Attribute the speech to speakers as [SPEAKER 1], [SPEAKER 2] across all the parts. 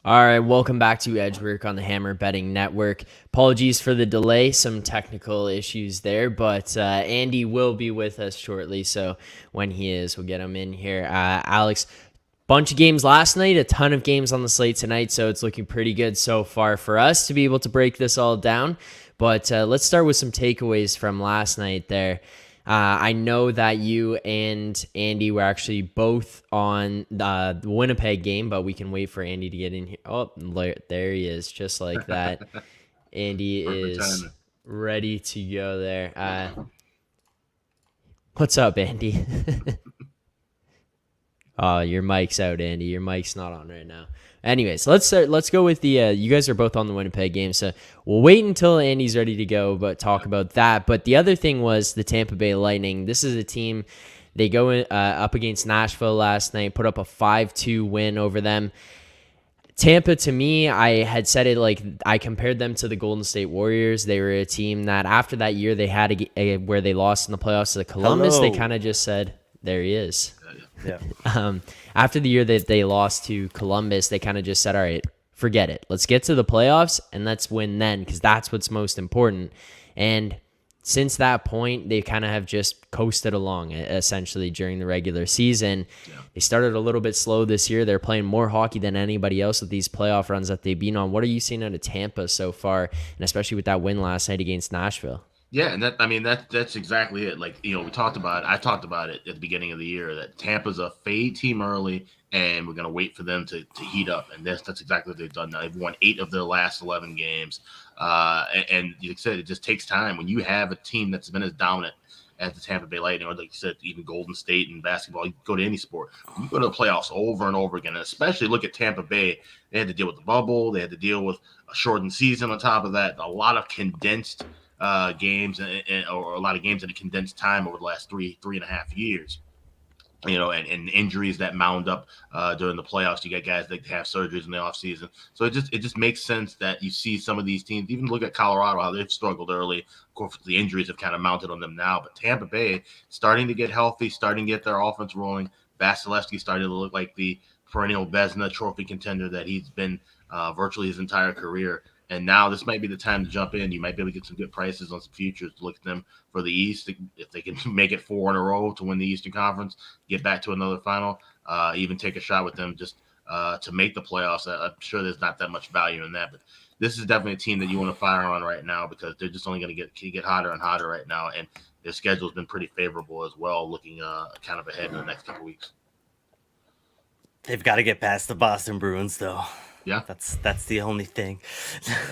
[SPEAKER 1] All right, welcome back to Edgework on the Hammer Betting Network. Apologies for the delay, some technical issues there, but Andy will be with us shortly, so when he is, we'll get him in here. Alex, bunch of games last night, a ton of games on the slate tonight, so it's looking pretty good so far for us to be able to break this all down. But let's start with some takeaways from last night there. I know that you and Andy were actually both on the Winnipeg game, but we can wait for Andy to get in here. Oh, there he is, just like that. Andy is ready to go there. What's up, Andy? Oh, your mic's out, Andy. Your mic's not on right now. Anyways, let's go with the. You guys are both on the Winnipeg game, so we'll wait until Andy's ready to go, but talk about that. But the other thing was the Tampa Bay Lightning. This is a team. They go up against Nashville last night, put up a 5-2 win over them. Tampa, to me, I had said it like I compared them to the Golden State Warriors. They were a team that after that year they had where they lost in the playoffs to Columbus. Hello. They kind of just said, "There he is." Yeah. After the year that they lost to Columbus, they kind of just said, all right, forget it. Let's get to the playoffs and let's win then, because that's what's most important. And since that point, they kind of have just coasted along, essentially, during the regular season. Yeah. They started a little bit slow this year. They're playing more hockey than anybody else with these playoff runs that they've been on. What are you seeing out of Tampa so far, and especially with that win last night against Nashville?
[SPEAKER 2] Yeah, and that's exactly it. Like, I talked about it at the beginning of the year that Tampa's a fade team early, and we're gonna wait for them to heat up, and that's exactly what they've done now. They've won 8 of their last 11 games, and like I said, it just takes time when you have a team that's been as dominant as the Tampa Bay Lightning, or like you said, even Golden State and basketball. You go to any sport, you go to the playoffs over and over again, and especially look at Tampa Bay. They had to deal with the bubble, they had to deal with a shortened season. On top of that, a lot of condensed games or a lot of games in a condensed time over the last three and a half years, and injuries that mound up during the playoffs. You get guys that have surgeries in the offseason. So it just makes sense that you see some of these teams, even look at Colorado, how they've struggled early. Of course, the injuries have kind of mounted on them now, but Tampa Bay starting to get healthy, starting to get their offense rolling. Vasilevsky starting to look like the perennial Vezina trophy contender that he's been virtually his entire career. And now this might be the time to jump in. You might be able to get some good prices on some futures to look at them for the East. If they can make it 4 in a row to win the Eastern Conference, get back to another final, even take a shot with them just to make the playoffs. I'm sure there's not that much value in that. But this is definitely a team that you want to fire on right now because they're just only going to get hotter and hotter right now. And their schedule has been pretty favorable as well, looking kind of ahead in the next couple weeks.
[SPEAKER 3] They've got to get past the Boston Bruins, though.
[SPEAKER 2] Yeah,
[SPEAKER 3] that's the only thing.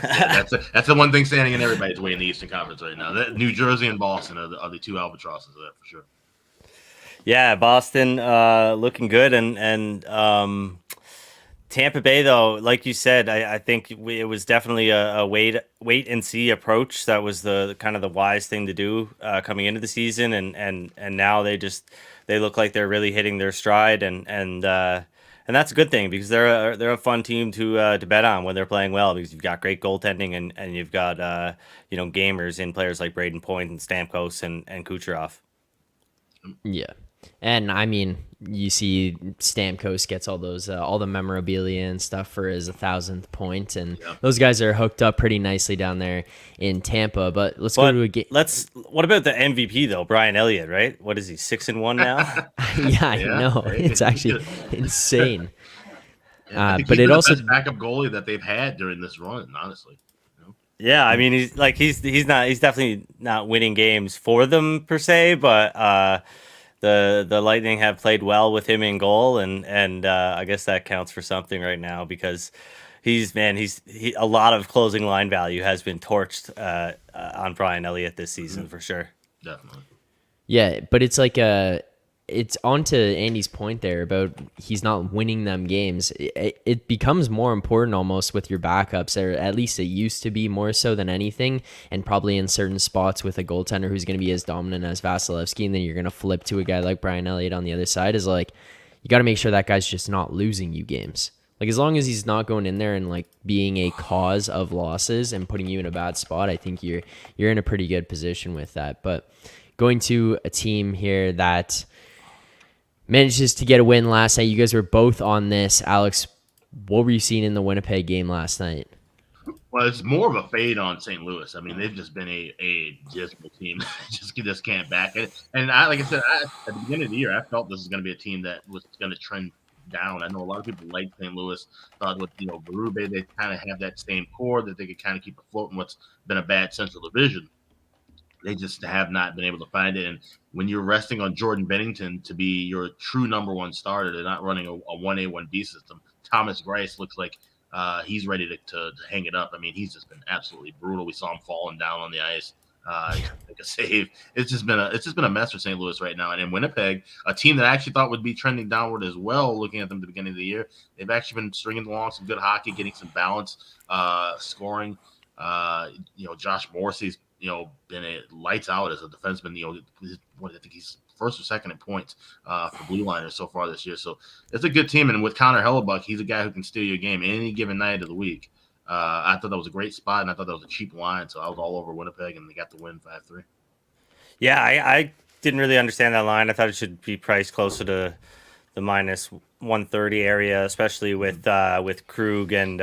[SPEAKER 2] That's the one thing standing in everybody's way in the Eastern Conference right now. New Jersey and Boston are the two albatrosses there for sure.
[SPEAKER 3] Yeah, Boston looking good, and Tampa Bay, though, like you said, I think it was definitely a wait and see approach. That was the kind of the wise thing to do coming into the season, and now they look like they're really hitting their stride, and that's a good thing because they're a fun team to bet on when they're playing well, because you've got great goaltending and you've got gamers in players like Braden Point and Stamkos and Kucherov.
[SPEAKER 1] Yeah, and I mean, you see Stamkos gets all those all the memorabilia and stuff for his 1,000th point, and those guys are hooked up pretty nicely down there in Tampa. But let's go to a game.
[SPEAKER 3] What about the MVP though, Brian Elliott? Right? What is he, 6-1 now?
[SPEAKER 1] Yeah, I know. It's actually insane.
[SPEAKER 2] But it also the best backup goalie that they've had during this run, honestly.
[SPEAKER 3] Yeah, I mean, he's definitely not winning games for them per se, but the Lightning have played well with him in goal, and I guess that counts for something right now because he's a lot of closing line value has been torched on Brian Elliott this season for sure.
[SPEAKER 2] Definitely.
[SPEAKER 1] Yeah, but it's like it's on to Andy's point there about he's not winning them games. It becomes more important almost with your backups, or at least it used to be more so than anything, and probably in certain spots with a goaltender who's going to be as dominant as Vasilevsky, and then you're going to flip to a guy like Brian Elliott on the other side, is like you got to make sure that guy's just not losing you games. Like, as long as he's not going in there and like being a cause of losses and putting you in a bad spot, I think you're in a pretty good position with that. But going to a team here that manages to get a win last night. You guys were both on this. Alex, what were you seeing in the Winnipeg game last night?
[SPEAKER 2] Well, it's more of a fade on St. Louis. I mean, they've just been a dismal team. just can't back it. And like I said, at the beginning of the year, I felt this was going to be a team that was going to trend down. I know a lot of people like St. Louis. Thought with Berube, they kind of have that same core that they could kind of keep afloat in what's been a bad Central Division. They just have not been able to find it. And when you're resting on Jordan Bennington to be your true number one starter, they're not running a 1A, 1B system. Thomas Greiss looks like he's ready to hang it up. I mean, he's just been absolutely brutal. We saw him falling down on the ice. Make a save. It's just been a mess for St. Louis right now. And in Winnipeg, a team that I actually thought would be trending downward as well, looking at them at the beginning of the year, they've actually been stringing along some good hockey, getting some balance, scoring. Josh Morrissey's been a lights out as a defenseman. I think he's first or second in points for Blue Liners so far this year. So it's a good team. And with Connor Hellebuck, he's a guy who can steal your game any given night of the week. I thought that was a great spot, and I thought that was a cheap line. So I was all over Winnipeg, and they got the win 5-3.
[SPEAKER 3] Yeah, I didn't really understand that line. I thought it should be priced closer to the minus 130 area, especially with Krug and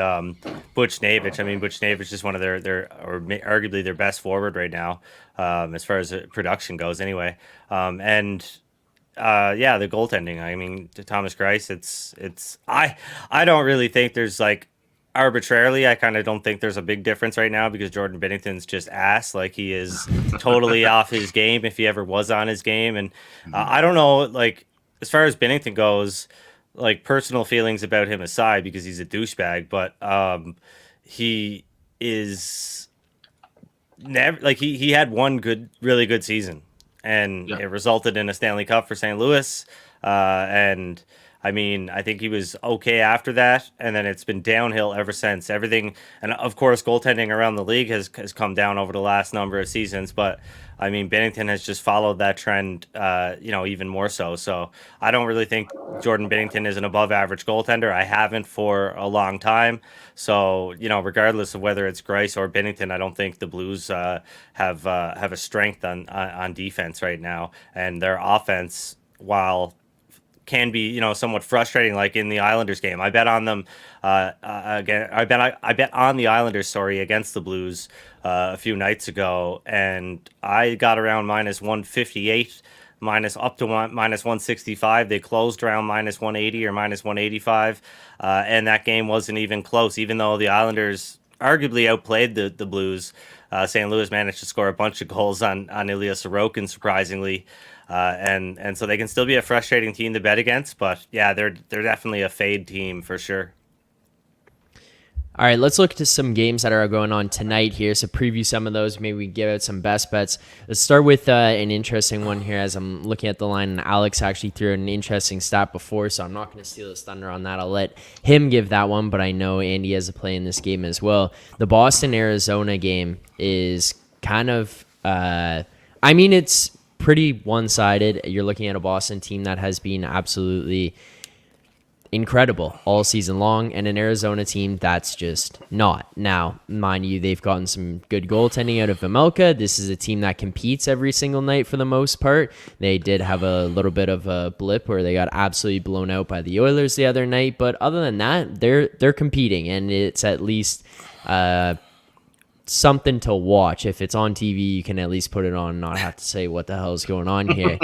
[SPEAKER 3] Butch Navich. I mean, Butch Navich is one of their arguably their best forward right now, as far as production goes. Anyway, the goaltending. I mean, to Thomas Greiss, I don't really think there's like arbitrarily. I kind of don't think there's a big difference right now because Jordan Bennington's just ass. Like he is totally off his game if he ever was on his game, and I don't know like. As far as Bennington goes, like personal feelings about him aside, because he's a douchebag, but he is never like he had one really good season, and it resulted in a Stanley Cup for St. Louis. And I mean, I think he was okay after that, and then it's been downhill ever since. Everything, and of course, goaltending around the league has come down over the last number of seasons, but. I mean, Bennington has just followed that trend, even more so. So I don't really think Jordan Bennington is an above-average goaltender. I haven't for a long time. So regardless of whether it's Greiss or Bennington, I don't think the Blues have a strength on defense right now, and their offense, while can be somewhat frustrating, like in the Islanders game. I bet on them again. I bet on the Islanders, against the Blues a few nights ago, and I got around minus 158, minus up to minus 165. They closed around minus 180 or minus 185, and that game wasn't even close. Even though the Islanders arguably outplayed the Blues, St. Louis managed to score a bunch of goals on Ilya Sorokin, surprisingly. And so they can still be a frustrating team to bet against, but yeah, they're definitely a fade team for sure.
[SPEAKER 1] All right, let's look to some games that are going on tonight here. So preview some of those. Maybe we give out some best bets. Let's start with an interesting one here as I'm looking at the line. And Alex actually threw an interesting stat before, so I'm not going to steal his thunder on that. I'll let him give that one, but I know Andy has a play in this game as well. The Boston-Arizona game is kind of, it's pretty one-sided. You're looking at a Boston team that has been absolutely incredible all season long, and an Arizona team that's just not. Now, mind you, they've gotten some good goaltending out of Vejmelka. This is a team that competes every single night for the most part. They did have a little bit of a blip where they got absolutely blown out by the Oilers the other night, but other than that, they're competing, and it's at least something to watch. If it's on TV, you can at least put it on and not have to say what the hell is going on here.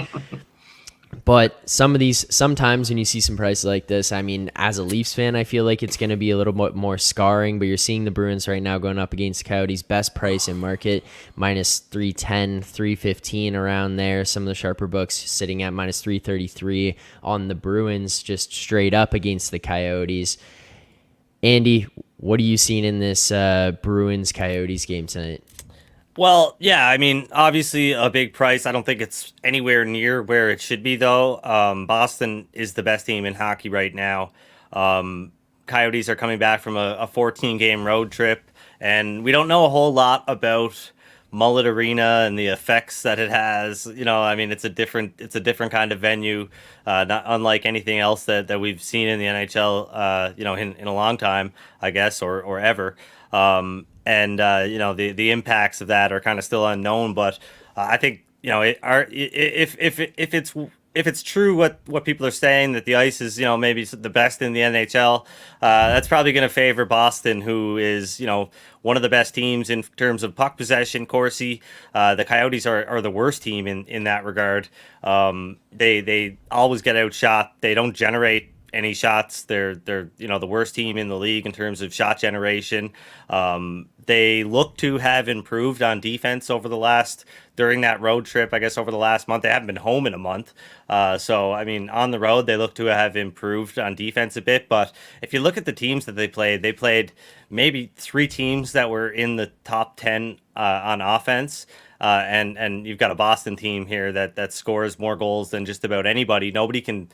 [SPEAKER 1] But sometimes when you see some prices like this, I mean, as a Leafs fan, I feel like it's going to be a little bit more scarring, but you're seeing the Bruins right now going up against the Coyotes, best price in market, minus 310, 315 around there. Some of the sharper books sitting at minus 333 on the Bruins, just straight up against the Coyotes. Andy, what are you seeing in this Bruins-Coyotes game tonight?
[SPEAKER 3] Well, yeah, I mean, obviously a big price. I don't think it's anywhere near where it should be, though. Boston is the best team in hockey right now. Coyotes are coming back from a 14-game road trip, and we don't know a whole lot about Mullet Arena and the effects that it has. I mean, it's a different kind of venue, not unlike anything else that we've seen in the NHL, in a long time, I guess, or ever. The impacts of that are kind of still unknown, but I think if if it's true what people are saying, that the ice is, maybe the best in the NHL, that's probably going to favor Boston, who is, one of the best teams in terms of puck possession. Corsi, the Coyotes are the worst team in that regard. They always get outshot. They don't generate any shots. They're the worst team in the league in terms of shot generation. They look to have improved on defense during that road trip. I guess over the last month, they haven't been home in a month. So I mean, on the road, they look to have improved on defense a bit. But if you look at the teams that they played maybe 3 teams that were in the top 10 on offense. And you've got a Boston team here that scores more goals than just about anybody. Nobody can,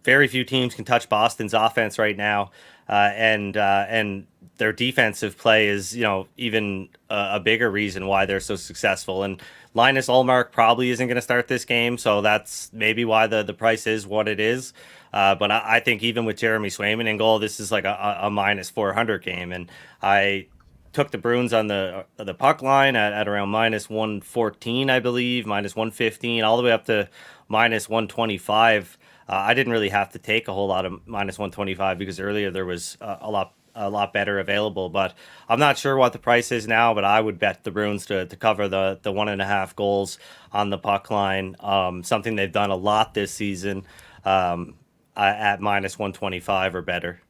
[SPEAKER 3] very few teams can touch Boston's offense right now. And their defensive play is, even a bigger reason why they're so successful. And Linus Ullmark probably isn't going to start this game, so that's maybe why the price is what it is. But I think even with Jeremy Swayman in goal, this is like a minus 400 game. And I took the Bruins on the puck line at around minus 114, I believe, minus 115, all the way up to minus 125. I didn't really have to take a whole lot of minus 125 because earlier there was a lot better available. But I'm not sure what the price is now, but I would bet the Bruins to cover the 1.5 goals on the puck line, something they've done a lot this season, at minus 125 or better.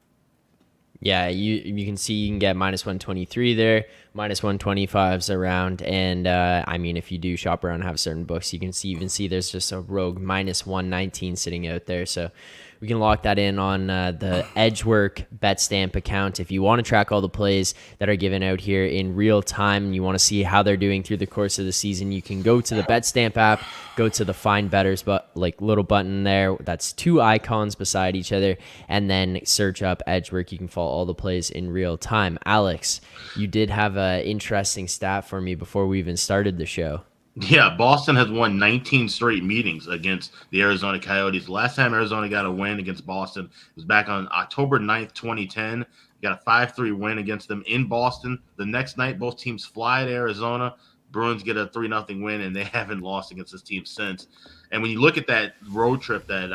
[SPEAKER 1] Yeah, you can see you can get minus 123 there, minus 125s around, and I mean, if you do shop around and have certain books, you can see there's just a rogue minus 119 sitting out there. So we can lock that in on the Edgework BetStamp account. If you want to track all the plays that are given out here in real time and you want to see how they're doing through the course of the season, you can go to the BetStamp app, go to the Find Betters little button there. That's 2 icons beside each other, and then search up Edgework. You can follow all the plays in real time. Alex, you did have an interesting stat for me before we even started the show.
[SPEAKER 2] Yeah, Boston has won 19 straight meetings against the Arizona Coyotes. The last time Arizona got a win against Boston was back on October 9th, 2010. Got a 5-3 win against them in Boston. The next night, both teams fly to Arizona. Bruins get a 3-0 win, and they haven't lost against this team since. And when you look at that road trip that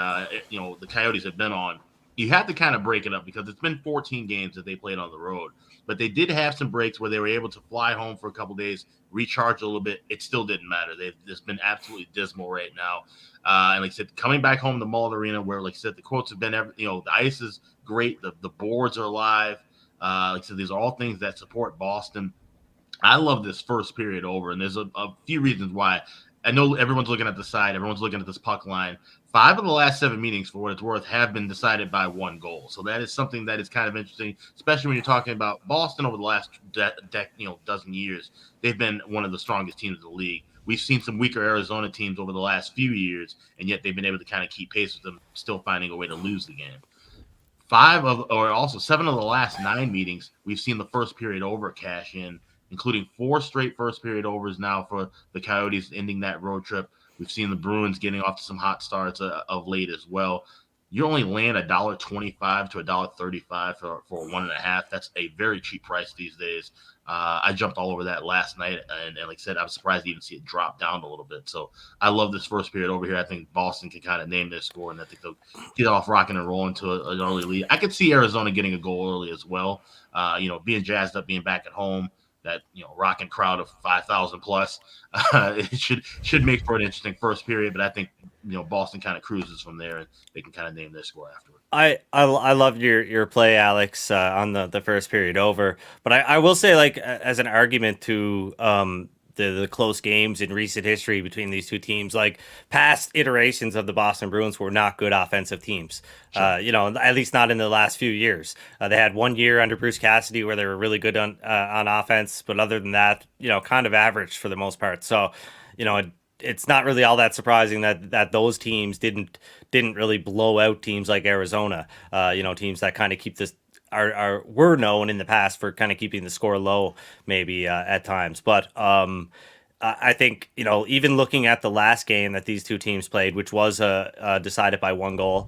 [SPEAKER 2] the Coyotes have been on, you have to kind of break it up because it's been 14 games that they played on the road. But they did have some breaks where they were able to fly home for a couple days, recharge a little bit. It still didn't matter. They've just been absolutely dismal right now. And like I said, coming back home to Mullet Arena, where like I said, the quotes have been, the ice is great. The boards are live. Like I said, these are all things that support Boston. I love this first period over, and there's a few reasons why. I know everyone's looking at the side. Everyone's looking at this puck line. 5 of the last 7 meetings, for what it's worth, have been decided by 1 goal. So that is something that is kind of interesting, especially when you're talking about Boston over the last dozen years. They've been one of the strongest teams in the league. We've seen some weaker Arizona teams over the last few years, and yet they've been able to kind of keep pace with them, still finding a way to lose the game. 7 of the last 9 meetings, we've seen the first period over cash in, including 4 straight first period overs now for the Coyotes ending that road trip. We've seen the Bruins getting off to some hot starts of late as well. You only land $1.25 to $1.35 for 1.5. That's a very cheap price these days. I jumped all over that last night, and like I said, I'm surprised to even see it drop down a little bit. So I love this first period over here. I think Boston can kind of name their score, and I think they'll get off rocking and rolling to an early lead. I could see Arizona getting a goal early as well. Being jazzed up, being back at home. That rocking crowd of 5,000 plus, it should make for an interesting first period. But I think Boston kind of cruises from there, and they can kind of name their score afterward.
[SPEAKER 3] I love your play, Alex, on the first period over. But I will say, like, as an argument to the close games in recent history between these two teams, like past iterations of the Boston Bruins were not good offensive teams. Sure. At least not in the last few years. They had 1 year under Bruce Cassidy where they were really good on offense, but other than that, kind of average for the most part. So, it's not really all that surprising that those teams didn't really blow out teams like Arizona. Teams that kind of keep this were known in the past for kind of keeping the score low, maybe at times. But I think even looking at the last game that these two teams played, which was decided by 1 goal,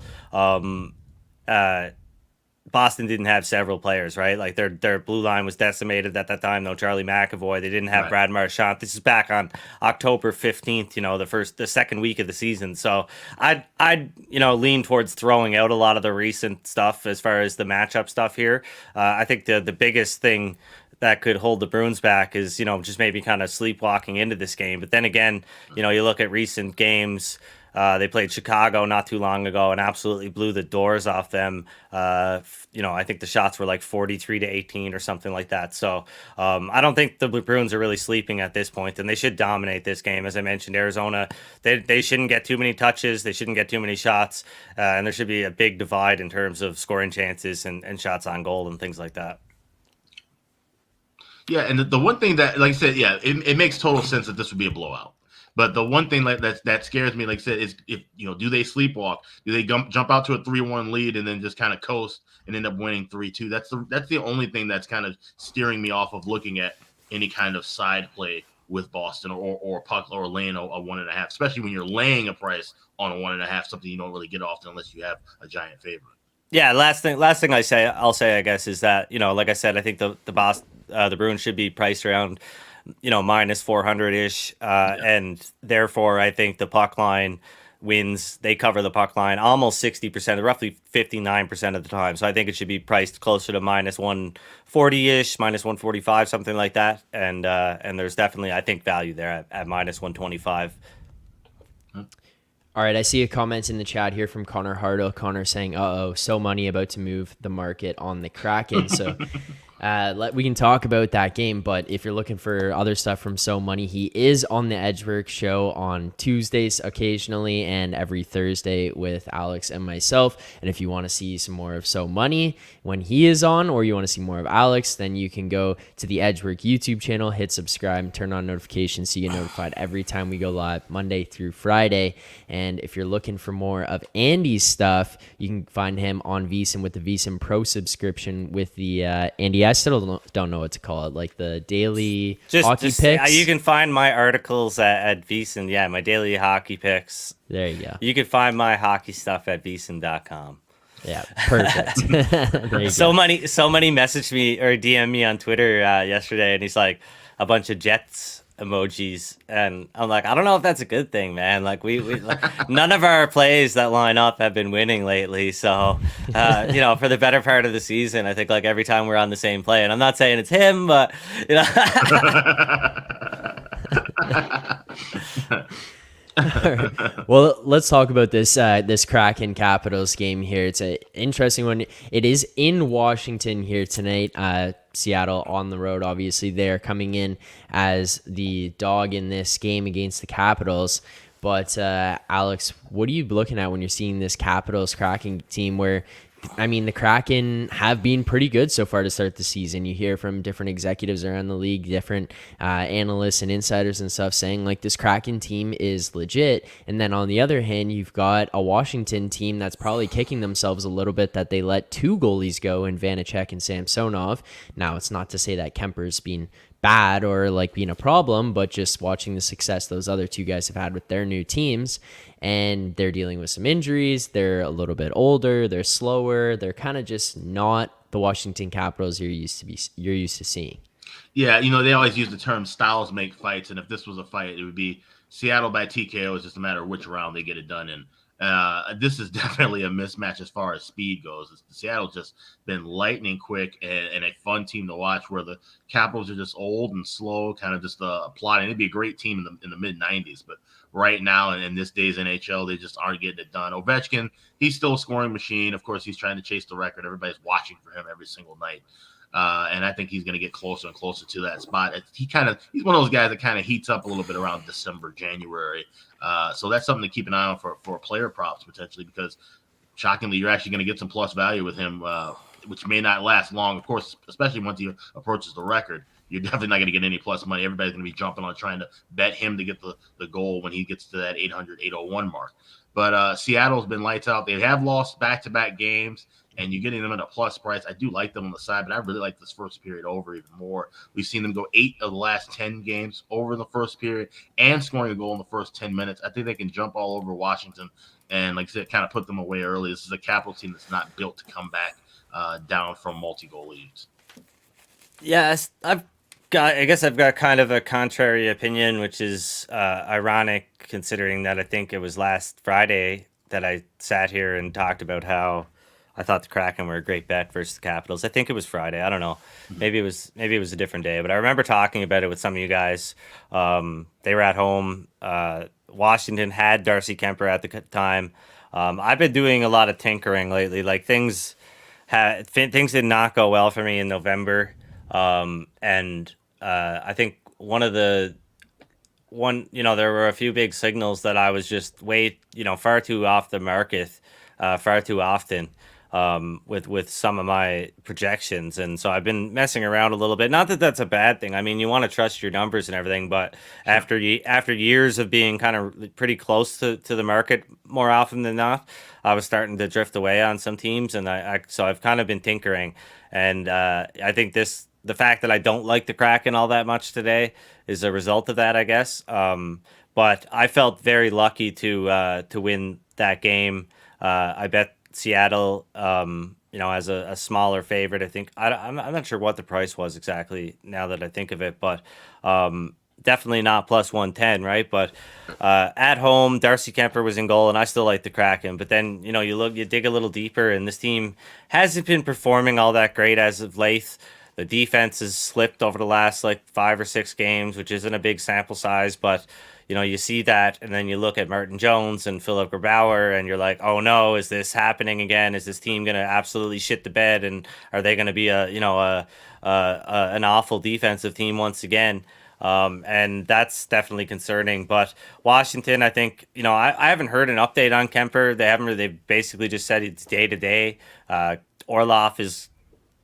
[SPEAKER 3] Boston didn't have several players, right? Like their blue line was decimated at that time. No Charlie McAvoy. They didn't have
[SPEAKER 2] Right.
[SPEAKER 3] Brad Marchand. This is back on October 15th. The second week of the season. So I'd lean towards throwing out a lot of the recent stuff as far as the matchup stuff here. I think the biggest thing that could hold the Bruins back is, just maybe kind of sleepwalking into this game. But then again, you look at recent games. They played Chicago not too long ago and absolutely blew the doors off them. I think the shots were like 43-18 or something like that. So I don't think the Bruins are really sleeping at this point, and they should dominate this game. As I mentioned, Arizona, they shouldn't get too many touches. They shouldn't get too many shots. And there should be a big divide in terms of scoring chances and shots on goal and things like that.
[SPEAKER 2] Yeah, and the one thing that, like I said, yeah, it makes total sense that this would be a blowout. But the one thing that scares me, like I said, is if do they sleepwalk? Do they jump out to a 3-1 lead and then just kind of coast and end up winning 3-2? That's the only thing that's kind of steering me off of looking at any kind of side play with Boston or puck or laying a 1.5, especially when you're laying a price on a 1.5, something you don't really get often unless you have a giant favorite.
[SPEAKER 3] Yeah, last thing I'll say, I guess, is that, like I said, I think the Bruins should be priced around, minus 400-ish. And therefore I think the puck line wins. They cover the puck line almost 60%, roughly 59% of the time. So I think it should be priced closer to minus 140-ish, minus 145, something like that. And there's definitely, I think, value there at minus 125.
[SPEAKER 1] All right, I see a comment in the chat here from Connor Hardo. Connor saying, so money about to move the market on the Kraken. So we can talk about that game, but if you're looking for other stuff from So Money, he is on the Edgework show on Tuesdays occasionally and every Thursday with Alex and myself. And if you want to see some more of So Money when he is on, or you want to see more of Alex, then you can go to the Edgework YouTube channel, hit subscribe, turn on notifications so you get notified every time we go live Monday through Friday. And if you're looking for more of Andy's stuff, you can find him on VSiN with the VSiN Pro subscription with the Andy. I still don't know what to call it, like the daily hockey picks.
[SPEAKER 3] You can find my articles at VSiN. Yeah, my daily hockey picks.
[SPEAKER 1] There you go.
[SPEAKER 3] You can find my hockey stuff at VSiN.com.
[SPEAKER 1] Yeah, perfect.
[SPEAKER 3] So many messaged me or DM me on Twitter yesterday, and he's like a bunch of Jets emojis, and I'm like, I don't know if that's a good thing, man. Like we none of our plays that line up have been winning lately. So for the better part of the season, I think like every time we're on the same play, and I'm not saying it's him, but
[SPEAKER 1] All right. Well, let's talk about this Kraken Capitals game here. It's an interesting one. It is in Washington here tonight. Seattle on the road, obviously. They're coming in as the dog in this game against the Capitals. But Alex, what are you looking at when you're seeing this Capitals Kraken team where, I mean, the Kraken have been pretty good so far to start the season. You hear from different executives around the league, different analysts and insiders and stuff saying like this Kraken team is legit. And then on the other hand, you've got a Washington team that's probably kicking themselves a little bit that they let two goalies go in Vanacek and Samsonov. Now, it's not to say that Kemper's been bad or like being a problem, but just watching the success those other two guys have had with their new teams, and they're dealing with some injuries. They're a little bit older, they're slower, they're kind of just not the Washington Capitals you're used to seeing.
[SPEAKER 2] Yeah, they always use the term styles make fights, and if this was a fight, it would be Seattle by TKO. It's just a matter of which round they get it done in. This is definitely a mismatch as far as speed goes. Seattle's just been lightning quick and a fun team to watch, where the Capitals are just old and slow, kind of just plotting. It'd be a great team in the mid 90s, but right now in this day's NHL, they just aren't getting it done. Ovechkin, he's still a scoring machine. Of course, he's trying to chase the record. Everybody's watching for him every single night. And I think he's going to get closer and closer to that spot. He's one of those guys that kind of heats up a little bit around December, January. So that's something to keep an eye on for player props potentially, because shockingly, you're actually going to get some plus value with him, which may not last long. Of course, especially once he approaches the record, you're definitely not going to get any plus money. Everybody's going to be jumping on trying to bet him to get the goal when he gets to that 800, 801 mark. But Seattle's been lights out. They have lost back-to-back games, and you're getting them at a plus price. I do like them on the side, but I really like this first period over even more. We've seen them go 8 of the last 10 games over in the first period and scoring a goal in the first 10 minutes. I think they can jump all over Washington and, like I said, kind of put them away early. This is a Capitals team that's not built to come back down from multi-goal leagues.
[SPEAKER 3] Yes, I guess I've got kind of a contrary opinion, which is ironic considering that I think it was last Friday that I sat here and talked about how I thought the Kraken were a great bet versus the Capitals. I think it was Friday. I don't know. Maybe it was a different day, but I remember talking about it with some of you guys. They were at home. Washington had Darcy Kemper at the time. I've been doing a lot of tinkering lately. Like things did not go well for me in November. And I think there were a few big signals that I was just far too off the market, far too often, with some of my projections. And so I've been messing around a little bit. Not that that's a bad thing. I mean, you want to trust your numbers and everything, but after years of being kind of pretty close to the market more often than not, I was starting to drift away on some teams. And so I've kind of been tinkering. And I think the fact that I don't like the Kraken all that much today is a result of that, I guess. But I felt very lucky to win that game. I bet Seattle, as a smaller favorite. I think I'm not sure what the price was exactly now that I think of it, but definitely not plus 110, right? But at home, Darcy Kemper was in goal, and I still like the Kraken. But then you dig a little deeper, and this team hasn't been performing all that great as of late. The defense has slipped over the last 5 or 6 games, which isn't a big sample size, but you see that, and then you look at Martin Jones and Philip Grubauer, and you're like, oh no, is this happening again? Is this team going to absolutely shit the bed, and are they going to be an awful defensive team once again? And that's definitely concerning. But Washington, I think, I haven't heard an update on Kemper. They basically just said it's day to day. Orlov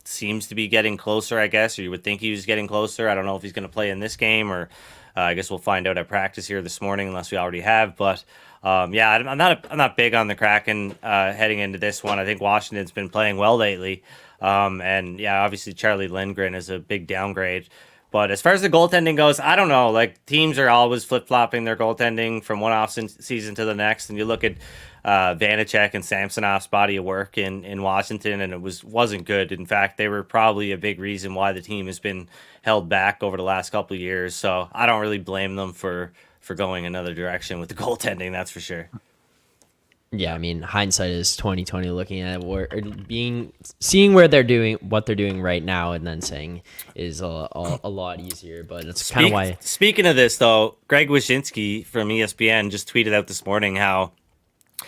[SPEAKER 3] seems to be getting closer, I guess, or you would think he was getting closer. I don't know if he's going to play in this game, or I guess we'll find out at practice here this morning, unless we already have. But I'm not big on the Kraken heading into this one. I think Washington's been playing well lately, and yeah, obviously Charlie Lindgren is a big downgrade. But as far as the goaltending goes, I don't know. Teams are always flip-flopping their goaltending from one off season to the next, and you look at Vanacek and Samsonov's body of work in Washington, and it wasn't good. In fact, they were probably a big reason why the team has been held back over the last couple of years. So I don't really blame them for going another direction with the goaltending. That's for sure.
[SPEAKER 1] Yeah, I mean, hindsight is 2020. Looking at seeing what they're doing right now, and then saying is a lot easier. But it's kind of why.
[SPEAKER 3] Speaking of this, though, Greg Wyshynski from ESPN just tweeted out this morning how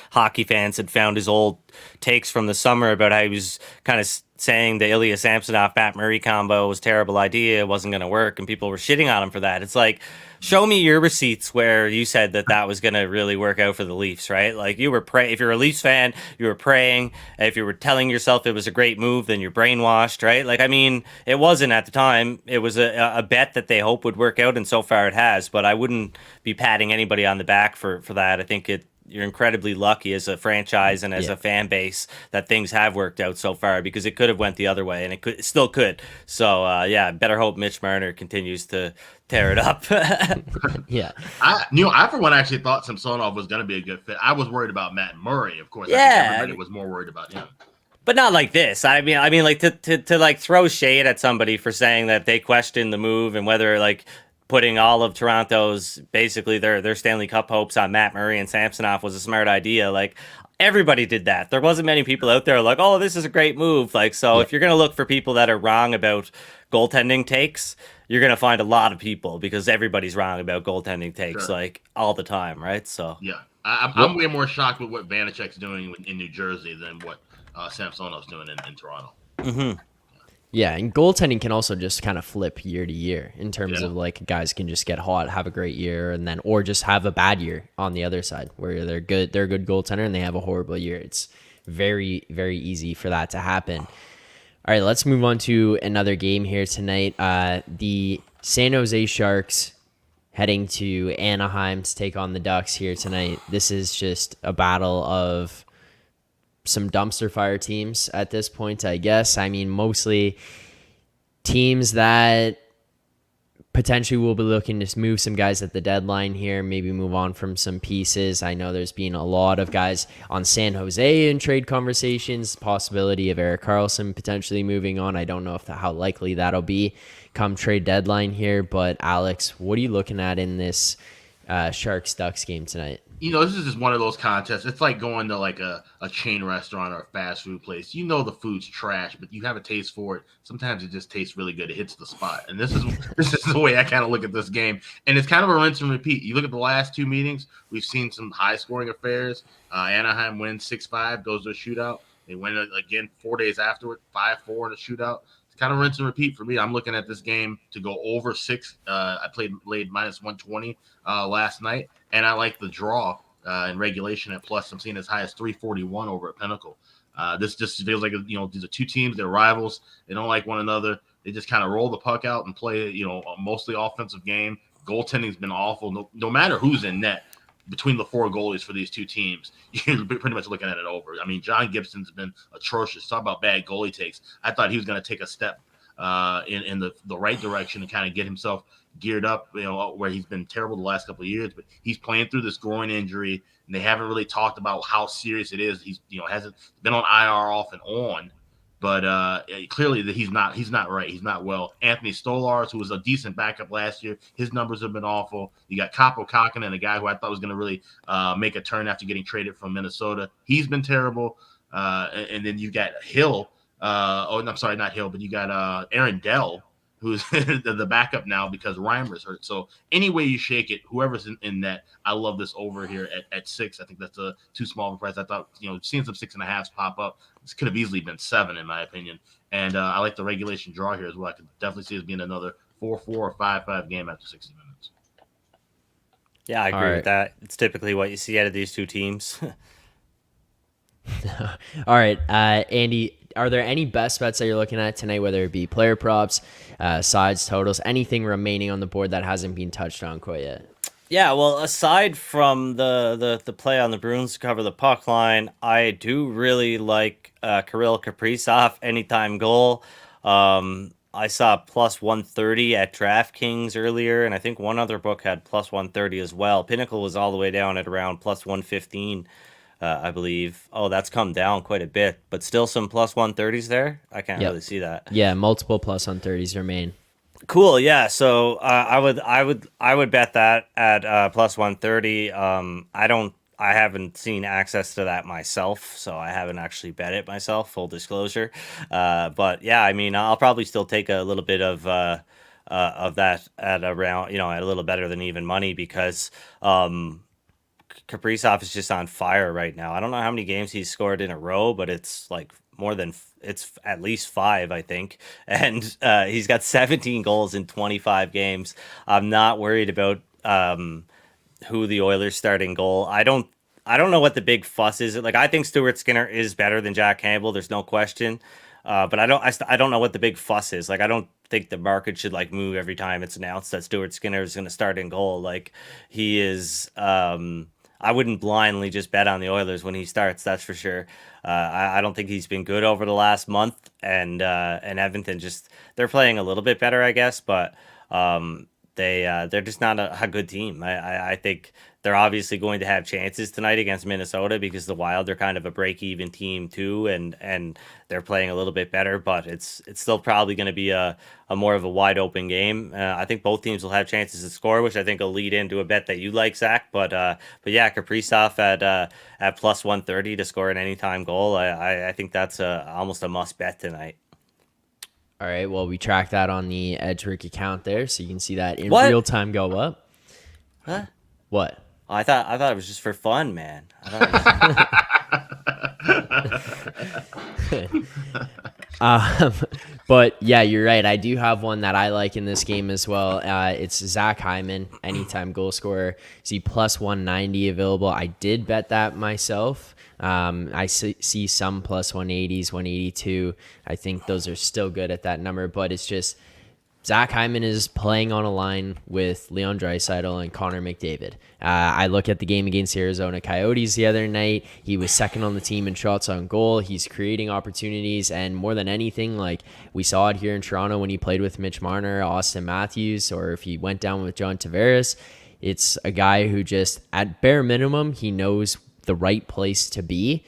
[SPEAKER 3] hockey fans had found his old takes from the summer about how he was kind of saying the Ilya Samsonov Matt Murray combo was a terrible idea, it wasn't going to work, and people were shitting on him for that. It's like, show me your receipts where you said that was going to really work out for the Leafs, right? Like, you were if you're a Leafs fan, you were praying. If you were telling yourself it was a great move, then you're brainwashed, right? Like, I mean, it wasn't at the time. It was a bet that they hope would work out, and so far it has. But I wouldn't be patting anybody on the back for that. I think you're incredibly lucky as a franchise and as a fan base that things have worked out so far, because it could have went the other way, and it still could. So better hope Mitch Marner continues to tear it up.
[SPEAKER 1] Yeah.
[SPEAKER 2] I for one actually thought Samsonov was going to be a good fit. I was worried about Matt Murray, of course.
[SPEAKER 3] Yeah.
[SPEAKER 2] I think everybody was more worried about him.
[SPEAKER 3] But not like this. I mean, like to throw shade at somebody for saying that they questioned the move and whether putting all of Toronto's basically their Stanley Cup hopes on Matt Murray and Samsonov was a smart idea. Like, everybody did that. There wasn't many people out there like, oh, this is a great move. If you're going to look for people that are wrong about goaltending takes, you're going to find a lot of people, because everybody's wrong about goaltending takes all the time, right? So
[SPEAKER 2] yeah, I'm way more shocked with what Vanacek's doing in New Jersey than what Samsonov's doing in Toronto.
[SPEAKER 3] Mm-hmm.
[SPEAKER 1] Yeah, and goaltending can also just kind of flip year to year in terms of guys can just get hot, have a great year, and then or just have a bad year on the other side where they're a good goaltender and they have a horrible year. It's very, very easy for that to happen. All right, let's move on to another game here tonight. The San Jose Sharks heading to Anaheim to take on the Ducks here tonight. This is just a battle of some dumpster fire teams at this point, I guess. I mean, mostly teams that Potentially we'll be looking to move some guys at the deadline here, maybe move on from some pieces. I know there's been a lot of guys on San Jose in trade conversations, possibility of Erik Karlsson potentially moving on. I don't know how likely that'll be come trade deadline here, but Alex, what are you looking at in this Sharks-Ducks game tonight?
[SPEAKER 2] This is just one of those contests. It's like going to like a chain restaurant or a fast food place. The food's trash, but you have a taste for it. Sometimes it just tastes really good. It hits the spot. And this is the way I kind of look at this game. And it's kind of a rinse and repeat. You look at the last two meetings, we've seen some high-scoring affairs. Anaheim wins 6-5, goes to a shootout. They win it again 4 days afterward, 5-4 in a shootout. It's kind of rinse and repeat for me. I'm looking at this game to go over 6. I laid minus 120 last night, and I like the draw in regulation at plus. I'm seeing as high as 341 over at Pinnacle. This just feels like these are two teams. They're rivals. They don't like one another. They just kind of roll the puck out and play a mostly offensive game. Goaltending's been awful. No matter who's in net. Between the 4 goalies for these two teams, you're pretty much looking at it over. I mean, John Gibson's been atrocious. Talk about bad goalie takes. I thought he was going to take a step in the right direction and kind of get himself geared up, where he's been terrible the last couple of years. But he's playing through this groin injury, and they haven't really talked about how serious it is. He's hasn't been on IR off and on. But clearly that he's not right. He's not well. Anthony Stolarz, who was a decent backup last year, his numbers have been awful. You got Kaapo Kakkonen, a guy who I thought was going to really make a turn after getting traded from Minnesota. He's been terrible. And then you got Hill. I'm sorry, not Hill, but you got Aaron Dell, who's the backup now because Reimer's hurt. So any way you shake it, whoever's in net, I love this over here at 6. I think that's too small of a price. I thought, seeing some 6.5s pop up, this could have easily been 7 in my opinion. And I like the regulation draw here as well. I could definitely see it being another 4-4 or 5-5 game after 60 minutes.
[SPEAKER 3] Yeah, I agree with that. It's typically what you see out of these two teams.
[SPEAKER 1] All right, Andy, are there any best bets that you're looking at tonight, whether it be player props, sides, totals, anything remaining on the board that hasn't been touched on quite yet?
[SPEAKER 3] Yeah, well, aside from the play on the Bruins to cover the puck line, I do really like Kirill Kaprizov anytime goal. I saw plus 130 at DraftKings earlier, and I think one other book had plus 130 as well. Pinnacle was all the way down at around plus 115. I believe. Oh, that's come down quite a bit, but still some plus 130s there. I can't really see that.
[SPEAKER 1] Yeah, multiple plus 130s remain.
[SPEAKER 3] Cool. Yeah. So I would bet that at plus 130. I haven't seen access to that myself, so I haven't actually bet it myself. Full disclosure. But yeah, I mean, I'll probably still take a little bit of that at around at a little better than even money because. Kaprizov is just on fire right now. I don't know how many games he's scored in a row, but it's like it's at least 5, I think. And he's got 17 goals in 25 games. I'm not worried about who the Oilers starting goal. I don't know what the big fuss is. Like, I think Stuart Skinner is better than Jack Campbell. There's no question. But I don't know what the big fuss is. Like, I don't think the market should like move every time it's announced that Stuart Skinner is going to start in goal. Like, he is. I wouldn't blindly just bet on the Oilers when he starts. That's for sure. I don't think he's been good over the last month, and Edmonton they're playing a little bit better, I guess, but they're just not a good team. I think they're obviously going to have chances tonight against Minnesota because the Wild are kind of a break-even team too, and they're playing a little bit better, but it's still probably going to be a more of a wide-open game. I think both teams will have chances to score, which I think will lead into a bet that you like, Zach. But yeah, Kaprizov at plus 130 to score an anytime goal. I think that's almost a must bet tonight.
[SPEAKER 1] All right, well, we track that on the Edgework account there, so you can see that in real time go up.
[SPEAKER 3] Huh?
[SPEAKER 1] What?
[SPEAKER 3] I thought it was just for fun, man.
[SPEAKER 1] But yeah, you're right. I do have one that I like in this game as well. It's Zach Hyman, anytime goal scorer. See plus 190 available. I did bet that myself. I see some plus 180s, 182. I think those are still good at that number, but it's just Zach Hyman is playing on a line with Leon Draisaitl and Connor McDavid. I look at the game against Arizona Coyotes the other night. He was second on the team in shots on goal. He's creating opportunities, and more than anything, like we saw it here in Toronto when he played with Mitch Marner, Austin Matthews, or if he went down with John Tavares. It's a guy who just, at bare minimum, he knows the right place to be,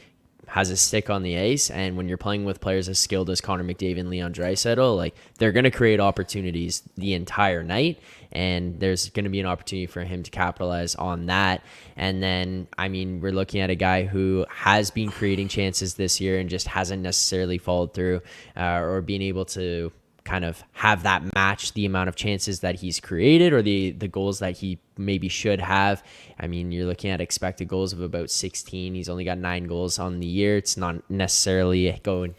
[SPEAKER 1] has a stick on the ice, and when you're playing with players as skilled as Connor McDavid and Leon Draisaitl, like they're going to create opportunities the entire night, and there's going to be an opportunity for him to capitalize on that. And then, I mean, we're looking at a guy who has been creating chances this year and just hasn't necessarily followed through or being able to kind of have that match the amount of chances that he's created or the goals that he maybe should have. I mean, you're looking at expected goals of about 16. He's only got 9 goals on the year. It's not necessarily going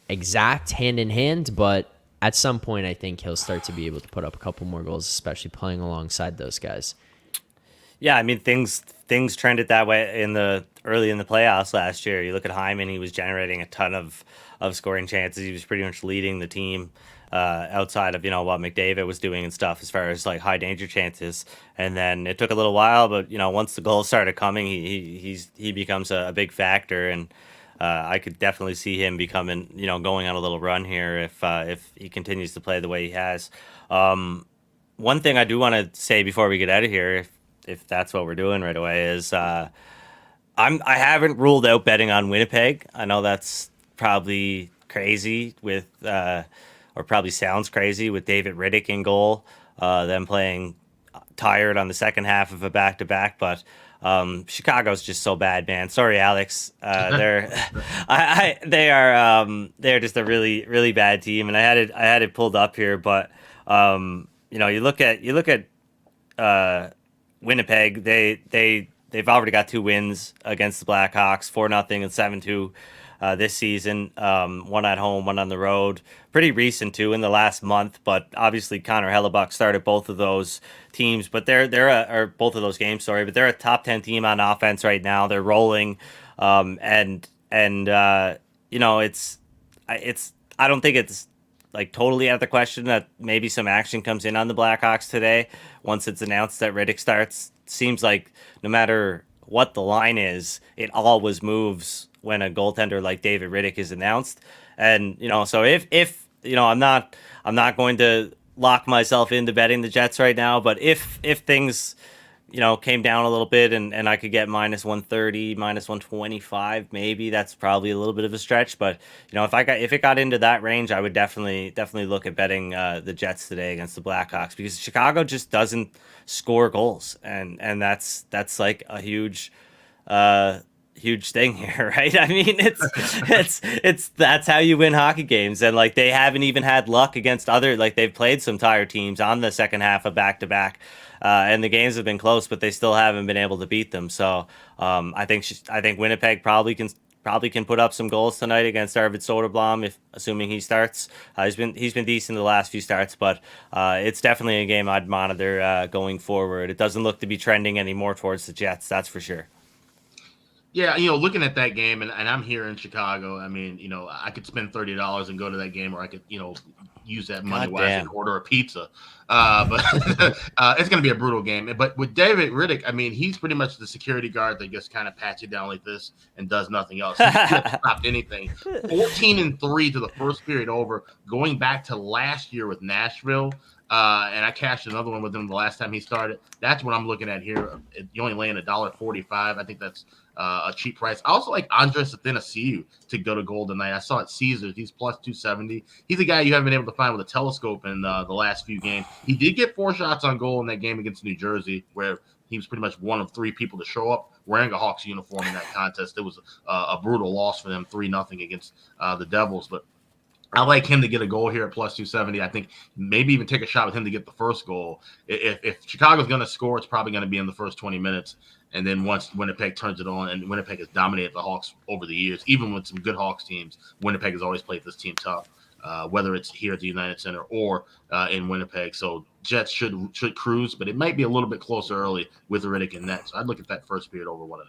[SPEAKER 1] exact hand in hand, but at some point I think he'll start to be able to put up a couple more goals, especially playing alongside those guys.
[SPEAKER 3] Yeah, I mean, things trended that way early in the playoffs last year. You look at Hyman; he was generating a ton of scoring chances. He was pretty much leading the team outside of what McDavid was doing and stuff as far as like high danger chances. And then it took a little while, but once the goals started coming, he becomes a big factor. And I could definitely see him becoming going on a little run here if he continues to play the way he has. One thing I do want to say before we get out of here, if that's what we're doing right away, is I haven't ruled out betting on Winnipeg. I know that's probably crazy or probably sounds crazy with David Rittich in goal, them playing tired on the second half of a back-to-back, but Chicago's just so bad, man. Sorry, Alex. They're they're just a really, really bad team, and I had it pulled up here, but you look at Winnipeg. They've already got 2 wins against the Blackhawks, 4-0 and 7-2 this season. One at home, one on the road. Pretty recent too, in the last month. But obviously Connor Hellebuck started both of those teams. But or both of those games. Sorry, but they're a top 10 team on offense right now. They're rolling, it's I don't think it's like totally out of the question that maybe some action comes in on the Blackhawks today once it's announced that Rittich starts. Seems like no matter what the line is, it always moves when a goaltender like David Rittich is announced. And so if I'm not going to lock myself into betting the Jets right now, but if things came down a little bit and I could get minus 130, minus 125, maybe that's probably a little bit of a stretch. But if it got into that range, I would definitely look at betting the Jets today against the Blackhawks, because Chicago just doesn't score goals, and that's like a huge thing here, right? I mean, it's that's how you win hockey games, and like they haven't even had luck against they've played some tired teams on the second half of back-to-back. And the games have been close, but they still haven't been able to beat them. So I think Winnipeg probably can put up some goals tonight against Arvid Soderblom, assuming he starts. He's been decent the last few starts, but it's definitely a game I'd monitor going forward. It doesn't look to be trending any more towards the Jets, that's for sure.
[SPEAKER 2] Yeah, looking at that game, and I'm here in Chicago. I mean, I could spend $30 and go to that game, or I could, use that money wisely and order a pizza. But it's going to be a brutal game. But with David Rittich, I mean, he's pretty much the security guard that just kind of pats you down like this and does nothing else. He hasn't stopped anything. 14-3 to the first period over, going back to last year with Nashville. And I cashed another one with him the last time he started. That's what I'm looking at here. You only laying $1.45. I think that's a cheap price. I also like Andres Athanasiou to go to goal tonight. I saw at Caesars. He's plus 270. He's a guy you haven't been able to find with a telescope in the last few games. He did get 4 shots on goal in that game against New Jersey, where he was pretty much one of 3 people to show up wearing a Hawks uniform in that contest. It was a brutal loss for them, 3-0 against the Devils. But I like him to get a goal here at plus 270. I think maybe even take a shot with him to get the first goal. If Chicago's going to score, it's probably going to be in the first 20 minutes. And then once Winnipeg turns it on, and Winnipeg has dominated the Hawks over the years, even with some good Hawks teams, Winnipeg has always played this team tough, whether it's here at the United Center or in Winnipeg. So Jets should cruise, but it might be a little bit closer early with Rittich and net. So I'd look at that first period over 1.5.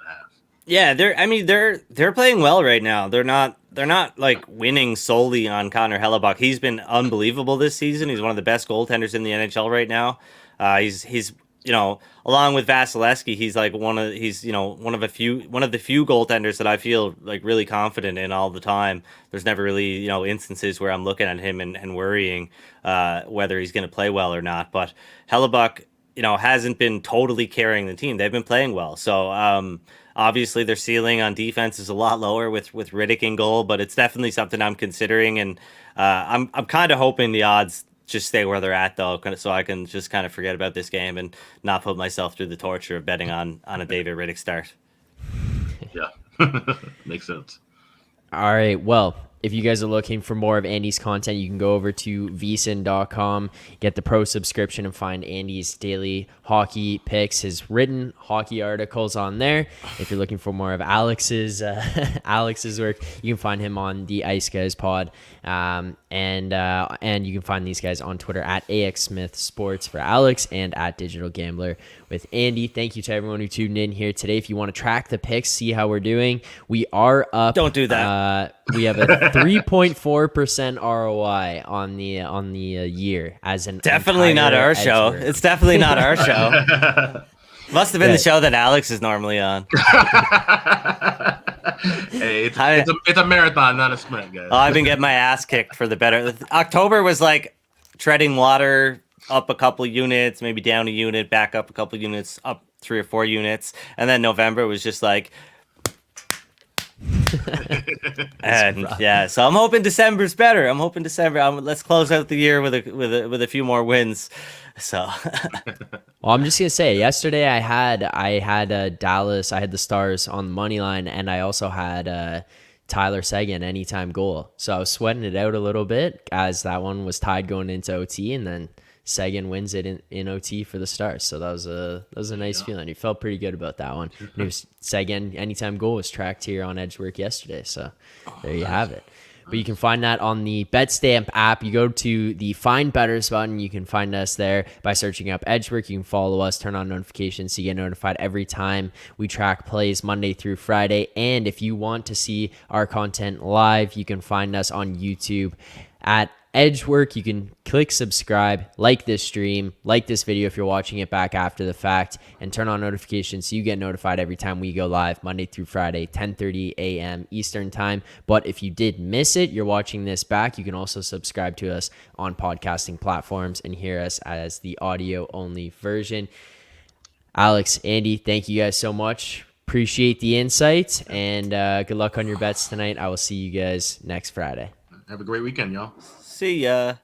[SPEAKER 3] Yeah, they're playing well right now. They're not like winning solely on Connor Hellebuck. He's been unbelievable this season. He's one of the best goaltenders in the NHL right now. He's along with Vasilevsky, he's like one of the few goaltenders that I feel like really confident in all the time. There's never really instances where I'm looking at him and worrying whether he's going to play well or not. But Hellebuck, hasn't been totally carrying the team. They've been playing well. So obviously their ceiling on defense is a lot lower with Riddick in goal, but it's definitely something I'm considering. And I'm kind of hoping the odds just stay where they're at, though, so I can just kind of forget about this game and not put myself through the torture of betting on a David Riddick start.
[SPEAKER 2] Yeah, makes sense.
[SPEAKER 1] All right. Well, if you guys are looking for more of Andy's content, you can go over to vsin.com, get the pro subscription, and find Andy's daily hockey picks, his written hockey articles on there. If you're looking for more of Alex's work, you can find him on the Ice Guys pod. And you can find these guys on Twitter at AXSmithSports for Alex and at Digital Gambler with Andy. Thank you to everyone who tuned in here today. If you want to track the picks, see how we're doing, we are up.
[SPEAKER 3] Don't do that.
[SPEAKER 1] We have a 3.4% ROI on the year as an
[SPEAKER 3] definitely not our show. It's definitely not our show. Must have been the show that Alex is normally on.
[SPEAKER 2] Hey, it's a marathon, not a sprint, guys.
[SPEAKER 3] I've been getting my ass kicked for the better. October was like treading water, up a couple units, maybe down a unit, back up a couple units, up 3 or 4 units, and then November was just like. And yeah, so I'm hoping December's better. Let's close out the year with a few more wins. So,
[SPEAKER 1] well, I'm just gonna say, yesterday I had Dallas. I had the Stars on the money line, and I also had Tyler Seguin anytime goal. So I was sweating it out a little bit as that one was tied going into OT, and then Seguin wins it in OT for the Stars. So that was a nice feeling. You felt pretty good about that one. And it was Seguin anytime goal was tracked here on Edgework yesterday. So there you have it. But you can find that on the BetStamp app. You go to the Find Betters button. You can find us there by searching up Edgework. You can follow us, turn on notifications so you get notified every time we track plays Monday through Friday. And if you want to see our content live, you can find us on YouTube at Edgework. You can click subscribe, like this stream, like this video if you're watching it back after the fact, and turn on notifications so you get notified every time we go live Monday through Friday, 10:30 a.m. Eastern time. But if you did miss it, you're watching this back, you can also subscribe to us on podcasting platforms and hear us as the audio only version. Alex, Andy, thank you guys so much. Appreciate the insight, and good luck on your bets tonight. I will see you guys next Friday.
[SPEAKER 2] Have a great weekend, y'all.
[SPEAKER 3] See ya.